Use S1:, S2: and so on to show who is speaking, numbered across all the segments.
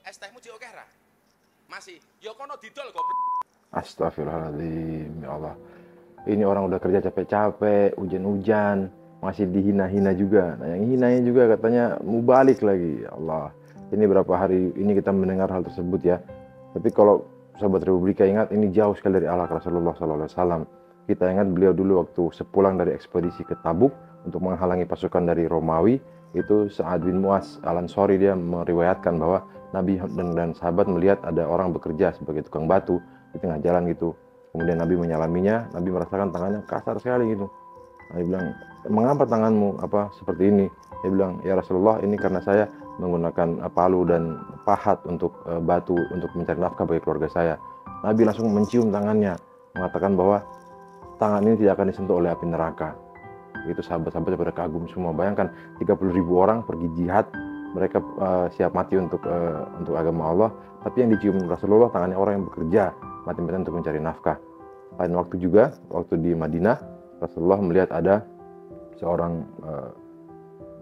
S1: es tehmu jek akeh ra? Masih, ya kono didol goblok.
S2: Astagfirullahaladzim, ya Allah. Ini orang udah kerja capek-capek, hujan-hujan, masih dihina-hina juga. Nah, yang hinanya juga katanya mau balik lagi. Ya Allah, ini berapa hari ini kita mendengar hal tersebut ya. Tapi kalau sahabat Republika ingat, ini jauh sekali dari akhlak Rasulullah SAW. Kita ingat beliau dulu waktu sepulang dari ekspedisi ke Tabuk untuk menghalangi pasukan dari Romawi, itu Sa'ad bin Mu'az Al-Ansori dia meriwayatkan bahwa Nabi dan sahabat melihat ada orang bekerja sebagai tukang batu di tengah jalan gitu. Kemudian Nabi menyalaminya, Nabi merasakan tangannya kasar sekali gitu. Nabi bilang, mengapa tanganmu apa seperti ini? Dia bilang, ya Rasulullah, ini karena saya menggunakan palu dan pahat untuk batu untuk mencari nafkah bagi keluarga saya. Nabi langsung mencium tangannya, mengatakan bahwa tangan ini tidak akan disentuh oleh api neraka. Itu sahabat-sahabat pada kagum semua. Bayangkan 30.000 orang pergi jihad, mereka siap mati untuk agama Allah, tapi yang dicium Rasulullah tangannya orang yang bekerja mati-matian untuk mencari nafkah. Lain waktu juga, waktu di Madinah, Rasulullah melihat ada seorang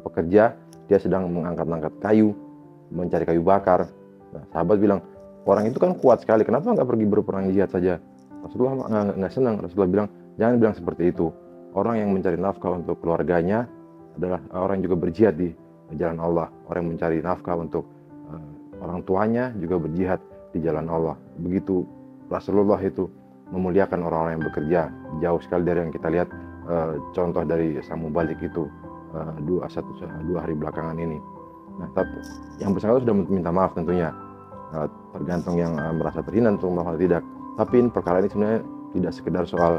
S2: pekerja, dia sedang mengangkat-angkat kayu, mencari kayu bakar. Nah, sahabat bilang, orang itu kan kuat sekali, kenapa nggak pergi berperang jihad saja? Rasulullah nggak senang. Rasulullah bilang, jangan bilang seperti itu. Orang yang mencari nafkah untuk keluarganya adalah orang yang juga berjihad di jalan Allah. Orang yang mencari nafkah untuk orang tuanya juga berjihad di jalan Allah. Begitu Rasulullah itu memuliakan orang-orang yang bekerja. Jauh sekali dari yang kita lihat contoh dari Samu Balik itu dua hari belakangan ini. Nah, tapi yang bersangkutan sudah minta maaf tentunya. Tergantung yang merasa terhina untuk melakukan tidak. Tapi perkara ini sebenarnya tidak sekedar soal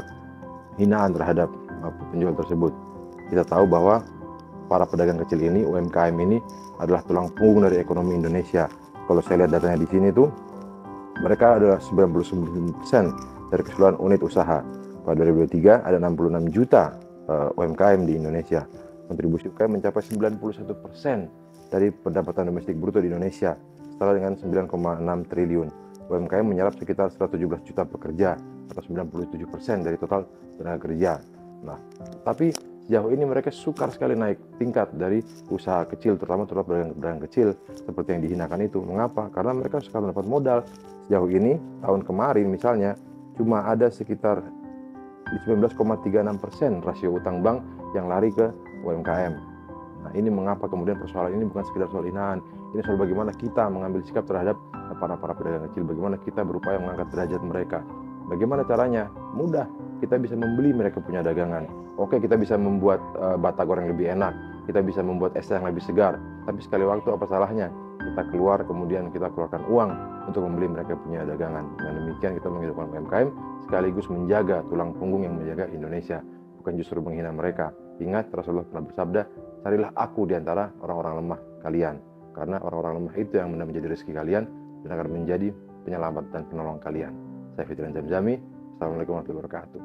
S2: hinaan terhadap penjual tersebut. Kita tahu bahwa para pedagang kecil ini, UMKM ini adalah tulang punggung dari ekonomi Indonesia. Kalau saya lihat datanya di sini tuh, mereka adalah 99% dari keseluruhan unit usaha. Pada 2023 ada 66 juta UMKM di Indonesia. Kontribusi UMKM mencapai 91% dari pendapatan domestik bruto di Indonesia, setara dengan 9,6 triliun. UMKM menyerap sekitar 117 juta pekerja atau 97% dari total tenaga kerja. Nah, tapi sejauh ini mereka sukar sekali naik tingkat dari usaha kecil, terutama pedagang kecil seperti yang dihinakan itu. Mengapa? Karena mereka suka mendapat modal. Sejauh ini, tahun kemarin misalnya, cuma ada sekitar 19,36% rasio utang bank yang lari ke UMKM. Nah, ini mengapa kemudian persoalan ini bukan sekedar soal hinaan. Ini soal bagaimana kita mengambil sikap terhadap para pedagang kecil, bagaimana kita berupaya mengangkat derajat mereka. Bagaimana caranya? Mudah, kita bisa membeli mereka punya dagangan. Oke, kita bisa membuat batagor yang lebih enak, kita bisa membuat es yang lebih segar, tapi sekali waktu apa salahnya kita keluar kemudian kita keluarkan uang untuk membeli mereka punya dagangan. Dengan demikian kita menghidupkan UMKM sekaligus menjaga tulang punggung yang menjaga Indonesia, bukan justru menghina mereka. Ingat, Rasulullah pernah bersabda, carilah aku di antara orang-orang lemah kalian, karena orang-orang lemah itu yang benar menjadi rezeki kalian dan akan menjadi penyelamat dan penolong kalian. Saya Fitran Jamzami. Assalamualaikum warahmatullahi wabarakatuh.